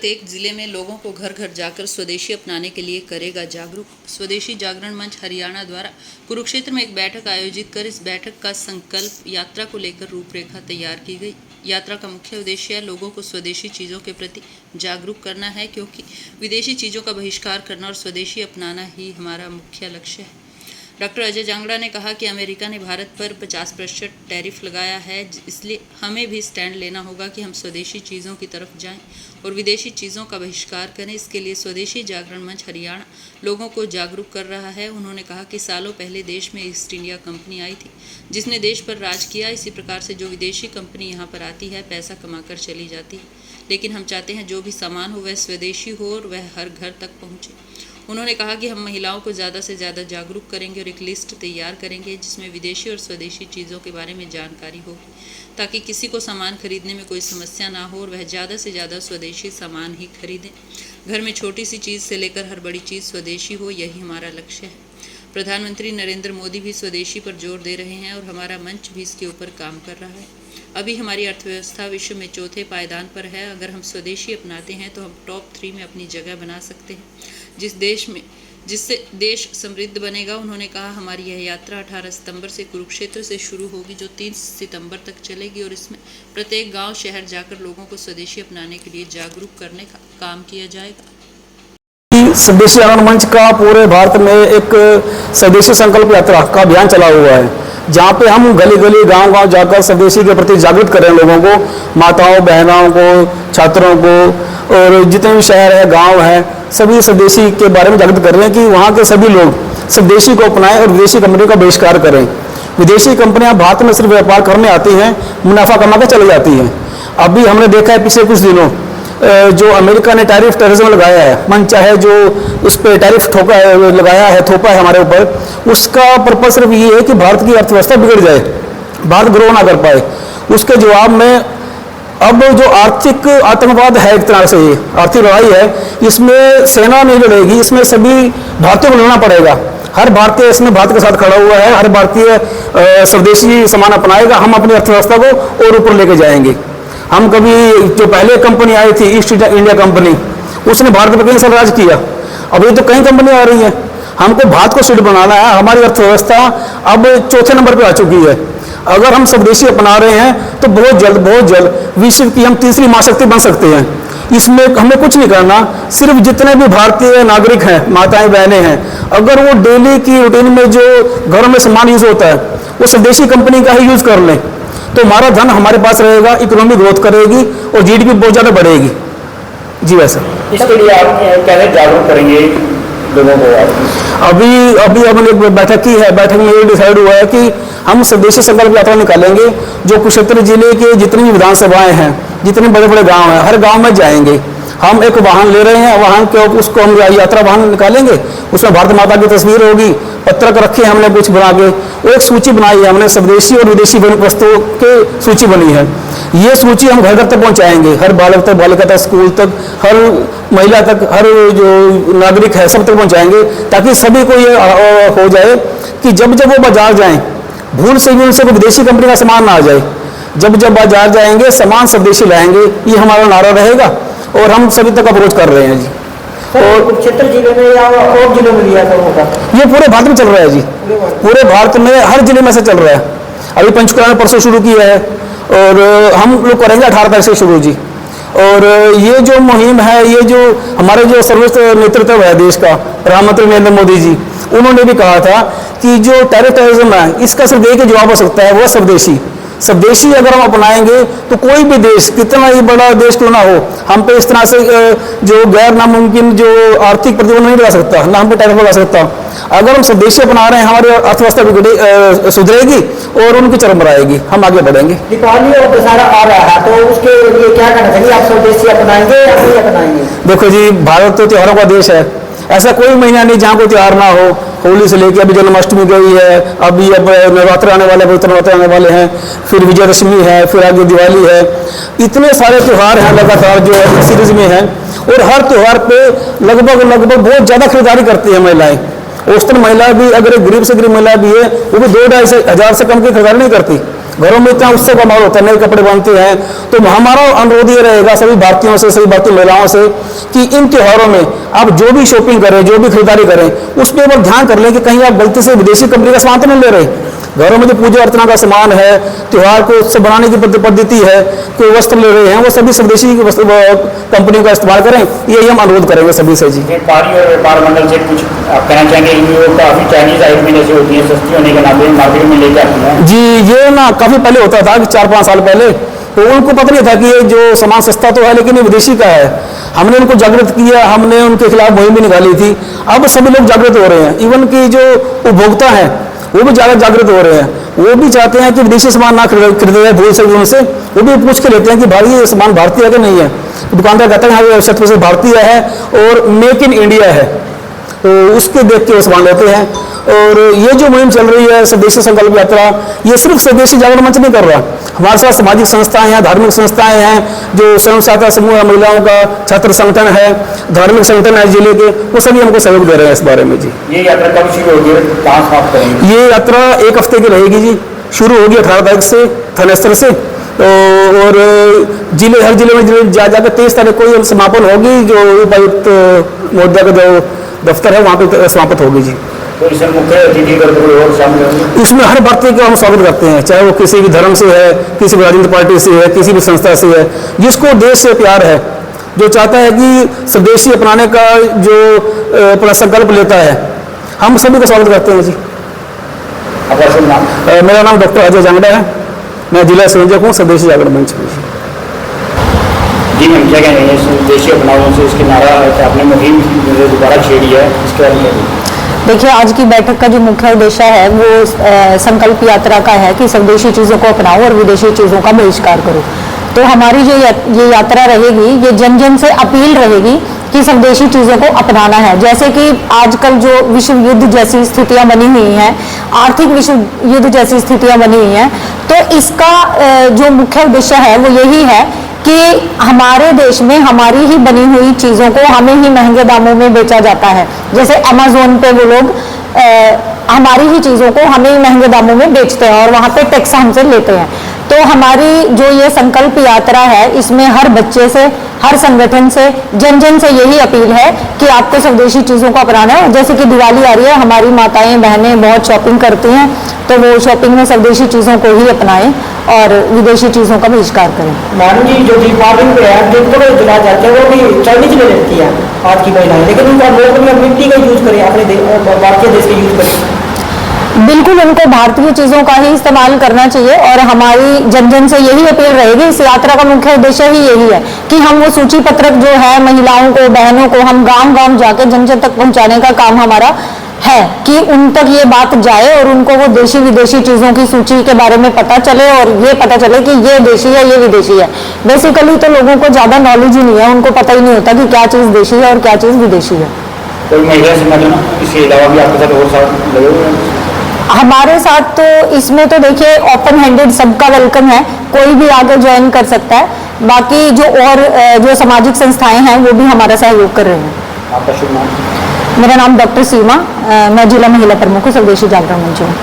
प्रत्येक जिले में लोगों को घर घर जाकर स्वदेशी अपनाने के लिए करेगा जागरूक। स्वदेशी जागरण मंच हरियाणा द्वारा कुरुक्षेत्र में एक बैठक आयोजित कर इस बैठक का संकल्प यात्रा को लेकर रूपरेखा तैयार की गई। यात्रा का मुख्य उद्देश्य लोगों को स्वदेशी चीज़ों के प्रति जागरूक करना है, क्योंकि विदेशी चीज़ों का बहिष्कार करना और स्वदेशी अपनाना ही हमारा मुख्य लक्ष्य है। डॉक्टर अजय जांगड़ा ने कहा कि अमेरिका ने भारत पर 50% टैरिफ लगाया है, इसलिए हमें भी स्टैंड लेना होगा कि हम स्वदेशी चीज़ों की तरफ जाएं और विदेशी चीज़ों का बहिष्कार करें। इसके लिए स्वदेशी जागरण मंच हरियाणा लोगों को जागरूक कर रहा है। उन्होंने कहा कि सालों पहले देश में ईस्ट इंडिया कंपनी आई थी, जिसने देश पर राज किया। इसी प्रकार से जो विदेशी कंपनी यहाँ पर आती है, पैसा कमाकर चली जाती है, लेकिन हम चाहते हैं जो भी सामान हो वह स्वदेशी हो और वह हर घर तक पहुँचे। उन्होंने कहा कि हम महिलाओं को ज़्यादा से ज़्यादा जागरूक करेंगे और एक लिस्ट तैयार करेंगे जिसमें विदेशी और स्वदेशी चीज़ों के बारे में जानकारी होगी, ताकि किसी को सामान खरीदने में कोई समस्या ना हो और वह ज़्यादा से ज़्यादा स्वदेशी सामान ही खरीदें। घर में छोटी सी चीज़ से लेकर हर बड़ी चीज़ स्वदेशी हो, यही हमारा लक्ष्य है। प्रधानमंत्री नरेंद्र मोदी भी स्वदेशी पर जोर दे रहे हैं और हमारा मंच भी इसके ऊपर काम कर रहा है। अभी हमारी अर्थव्यवस्था विश्व में चौथे पायदान पर है। अगर हम स्वदेशी अपनाते हैं तो हम टॉप 3 में अपनी जगह बना सकते हैं, जिससे देश समृद्ध बनेगा। उन्होंने कहा हमारी यह यात्रा 18 सितंबर से कुरुक्षेत्र से शुरू होगी, जो 3 सितंबर तक चलेगी और इसमें प्रत्येक गांव शहर जाकर लोगों को स्वदेशी अपनाने के लिए जागरूक करने का काम किया जाएगा। स्वदेशी जागरण मंच का पूरे भारत में एक स्वदेशी संकल्प यात्रा का अभियान चला हुआ है, जहाँ पे हम गली गली गांव-गांव जाकर स्वदेशी के प्रति जागरूक करें लोगों को, माताओं बहनों को, छात्रों को, और जितने भी शहर है गांव है, सभी स्वदेशी के बारे में जागरूक कर रहे हैं कि वहाँ के सभी लोग स्वदेशी को अपनाएं और विदेशी कंपनियों का बहिष्कार करें। विदेशी कंपनियां भारत में सिर्फ व्यापार करने आती हैं, मुनाफा कमा कर चली जाती हैं। अभी हमने देखा है पिछले कुछ दिनों जो अमेरिका ने टेररिज्म लगाया है, मन चाहे जो उस पर टैरिफ लगाया है, थोपा है हमारे ऊपर, उसका पर्पज सिर्फ ये है कि भारत की अर्थव्यवस्था बिगड़ जाए, भारत ग्रो ना कर पाए। उसके जवाब में अब जो आर्थिक आतंकवाद है, एक तरह से ये आर्थिक लड़ाई है, इसमें सेना नहीं लड़ेगी, इसमें सभी भारतीयों को लड़ना पड़ेगा। हर भारतीय इसमें भारत के साथ खड़ा हुआ है, हर भारतीय स्वदेशी सामान अपनाएगा। हम अपनी अर्थव्यवस्था को और ऊपर लेके जाएंगे। हम कभी जो पहले कंपनी आई थी ईस्ट इंडिया कंपनी, उसने भारत में कई साल राज किया। अभी तो कई कंपनियां आ रही हैं। हमको भारत को स्टेट बनाना है। हमारी अर्थव्यवस्था अब चौथे नंबर पर आ चुकी है। अगर हम स्वदेशी अपना रहे हैं तो बहुत जल्द विश्व की हम तीसरी महाशक्ति बन सकते हैं। इसमें हमें कुछ नहीं करना, सिर्फ जितने भी भारतीय नागरिक हैं, माताएं बहनें हैं, अगर वो डेली की रूटीन में जो घरों में सामान यूज होता है वो स्वदेशी कंपनी का ही यूज कर लें, तो हमारा धन हमारे पास रहेगा, इकोनॉमी ग्रोथ करेगी और जीडीपी बहुत ज़्यादा बढ़ेगी। जी वैसे इसके लिए आप कैसे जागरूक करेंगे लोगों को? अभी हमने एक बैठक की है। बैठक में ये डिसाइड हुआ है कि हम स्वदेशी संकल्प यात्रा निकालेंगे। जो कुरुक्षेत्र जिले के जितनी भी विधानसभाएं हैं, जितने बड़े बड़े गांव हैं, हर गांव में जाएंगे। हम एक वाहन ले रहे हैं, वाहन के उसको हम यात्रा वाहन निकालेंगे। उसमें भारत माता की तस्वीर होगी, पत्रक रखे हमने कुछ बना के, वो एक सूची बनाई है हमने, स्वदेशी और विदेशी वस्तुओं की सूची बनी है। ये सूची हम घर घर तक पहुंचाएंगे, हर बालक तक, बालिका तक, स्कूल तक, हर महिला तक, हर जो नागरिक है सब तक पहुंचाएंगे, ताकि सभी को ये हो जाए कि जब जब वो बाजार जाएं, भूल से भी उनसे विदेशी कंपनी का सामान ना आ जाए। जब जब बाजार जाएंगे सामान स्वदेशी लाएंगे, ये हमारा नारा रहेगा और हम सभी तक अप्रोच कर रहे हैं जी। और कुरुक्षेत्र जिले में या और जिलों में लिया होगा? ये पूरे भारत में चल रहा है जी, पूरे भारत में हर जिले में से चल रहा है। अभी पंचकुला में परसों शुरू किया है और हम लोग करेंगे 18 तारीख से शुरू जी। और ये जो मुहिम है, ये जो हमारे जो सर्वोच्च नेतृत्व है देश का, प्रधानमंत्री नरेंद्र मोदी जी, उन्होंने भी कहा था कि जो टेररिज्म है इसका सिर्फ एक ही जवाब हो सकता है, वो स्वदेशी। स्वदेशी अगर हम अपनाएंगे तो कोई भी देश, कितना ही बड़ा देश क्यों ना हो, हम पे इस तरह से जो गैर नामुमकिन जो आर्थिक प्रतिबंध नहीं लगा सकता, ना हम पे टैरिफ लगा सकता। अगर हम स्वदेशी अपना रहे हैं, हमारी अर्थव्यवस्था सुधरेगी और उनकी चरम पर आएगी, हम आगे बढ़ेंगे। दीपावली और दशहरा आ रहा है, तो उसके लिए क्या करना चाहिए? आप स्वदेशी अपनाएंगे या नहीं अपनाएंगे? देखो जी, भारत तो त्योहारों का देश है। ऐसा कोई महीना नहीं जहाँ कोई त्यौहार ना हो। होली से लेकर अभी जन्माष्टमी गई है, अभी अब नवरात्र आने वाले, पवित्र नवरात्र आने वाले हैं, फिर विजयदशमी है, फिर आगे दिवाली है। इतने सारे त्यौहार हैं लगातार जो सीरीज में हैं, और हर त्यौहार पे लगभग बहुत ज़्यादा खरीदारी करती है महिलाएं। औसतन महिला भी, अगर एक गरीब से गरीब महिला भी है, वो भी 2-2.5 हज़ार से कम की खरीदारी नहीं करती। घरों में इतना उत्सव का माहौल होता है, नए कपड़े बनते हैं। तो हमारा अनुरोध ये रहेगा सभी भारतीयों से, सभी भारतीय महिलाओं से कि इन त्योहारों में आप जो भी शॉपिंग करें, जो भी खरीदारी करें, उस पर एक बार ध्यान कर लें कि कहीं आप गलती से विदेशी कंपनी का सामान तो नहीं ले रहे। घरों में जो पूजा अर्चना का सामान है, त्योहार को उत्सव बनाने की पद्धति है, कोई वस्त्र ले रहे हैं, वो सभी स्वदेशी कंपनी का इस्तेमाल करें, यही हम अनुरोध करेंगे सभी से जी। व्यापारी और व्यापार मंडल से कुछ आप कहना चाहेंगे? ये काफ़ी चाइनीज आइटमें जैसे होती हैं, सस्ती होने के नाते मार्केट में लेके आती हैं जी। ये ना काफ़ी पहले होता था कि 4-5 साल पहले, तो उनको पता नहीं था कि ये जो सामान सस्ता तो है लेकिन ये विदेशी का है। हमने उनको जागृत किया, हमने उनके खिलाफ मुहिम भी निकाली थी। अब सभी लोग जागृत हो रहे हैं, इवन कि जो उपभोक्ता हैं वो भी ज़्यादा जागृत हो रहे हैं। वो भी चाहते हैं कि विदेशी सामान ना खरीदे जाए भूल से उनसे, वो भी पूछ के लेते हैं कि भाई ये सामान भारतीय है कि नहीं है। दुकानदार कहते हैं हाँ ये 100% भारतीय है और मेक इन इंडिया है, तो उसके देख के वो सामान लेते हैं। और ये जो मुहिम चल रही है स्वदेशी संकल्प यात्रा, ये सिर्फ स्वदेशी जागरण मंच नहीं कर रहा, हमारे साथ सामाजिक संस्थाएं हैं, धार्मिक संस्थाएं हैं, जो स्वयं सहायता समूह है, महिलाओं का छात्र संगठन है, धार्मिक संगठन है जिले के, वो सभी हमको सहयोग दे रहे हैं इस बारे में जी। ये यात्रा कब शुरू होगी, कहाँ समाप्त करेंगे? ये यात्रा 1 हफ्ते की रहेगी जी। शुरू होगी 18 तारीख से थानेसर से, तो और हर जिले में जा जाकर 23 तारीख को ये समापन होगी, जो उपायुक्त महोदय का जो दफ्तर है वहाँ पे समाप्त होगी जी। तो इसमें मुख्य अतिथि और शामिल होंगे? इसमें हर भारतीय का हम स्वागत करते हैं, चाहे वो किसी भी धर्म से है, किसी भी राजनीतिक पार्टी से है, किसी भी संस्था से है, जिसको देश से प्यार है, जो चाहता है कि स्वदेशी अपनाने का जो अपना संकल्प लेता है, हम सभी का स्वागत करते हैं जी। आपका शुभ नाम? मेरा नाम डॉक्टर अजय जांगड़ा है, मैं जिला संयोजक हूँ स्वदेशी जागरण मंच में। जी मैम, क्या कहेंगे स्वदेशी अपनाओं से इसके नारा आपने मुहिम दोबारा छेड़ी है, इसके बारे में? देखिए, आज की बैठक का जो मुख्य उद्देश्य है वो संकल्प यात्रा का है कि स्वदेशी चीज़ों को अपनाओ और विदेशी चीज़ों का बहिष्कार करो। तो हमारी जो ये यात्रा रहेगी, ये जन जन से अपील रहेगी कि स्वदेशी चीज़ों को अपनाना है। जैसे कि आजकल जो विश्व युद्ध जैसी स्थितियां बनी हुई हैं, आर्थिक विश्व युद्ध जैसी स्थितियां बनी हुई हैं, तो इसका जो मुख्य उद्देश्य है वो यही है कि हमारे देश में हमारी ही बनी हुई चीज़ों को हमें ही महंगे दामों में बेचा जाता है। जैसे अमेज़ोन पे वो लोग हमारी ही चीज़ों को हमें ही महंगे दामों में बेचते हैं और वहाँ पे टैक्स हमसे लेते हैं। तो हमारी जो ये संकल्प यात्रा है, इसमें हर बच्चे से, हर संगठन से, जन जन से यही अपील है कि आपको स्वदेशी चीज़ों को अपनाना है। जैसे कि दिवाली आ रही है, हमारी माताएं बहनें बहुत शॉपिंग करती हैं, तो वो शॉपिंग में स्वदेशी चीज़ों को ही अपनाएं और विदेशी चीज़ों का बहिष्कार करें। मैडम जी, जो दीपावली पे है दीपक को जला जाते हैं, वो भी चाइनीज में लेती है आज की महिलाएं, लेकिन उनका लोग भी मिट्टी का यूज करें, अपने भारतीय देश का यूज करें। बिल्कुल, उनको भारतीय चीज़ों का ही इस्तेमाल करना चाहिए और हमारी जन जन से यही अपील रहेगी। इस यात्रा का मुख्य उद्देश्य ही यही है कि हम वो सूची पत्रक जो है महिलाओं को, बहनों को, हम गांव गांव जाकर जन जन तक पहुंचाने का काम हमारा है कि उन तक ये बात जाए और उनको वो देशी विदेशी चीज़ों की सूची के बारे में पता चले और ये पता चले कि ये देशी है, ये विदेशी है। बेसिकली तो लोगों को ज़्यादा नॉलेज ही नहीं है, उनको पता ही नहीं होता कि क्या चीज़ देशी है और क्या चीज़ विदेशी है। कोई महिला संगठन इसके अलावा भी आपके साथ और साथ लगे हुए हैं? हमारे साथ तो इसमें तो देखिए ओपन हैंडेड सबका वेलकम है, कोई भी आगे ज्वाइन कर सकता है। बाकी जो और जो सामाजिक संस्थाएं हैं वो भी हमारा सहयोग कर रहे हैं। आपका शुभ नाम? मेरा नाम डॉक्टर सीमा, मैं जिला महिला प्रमुख स्वदेशी जागरण मंच हूँ।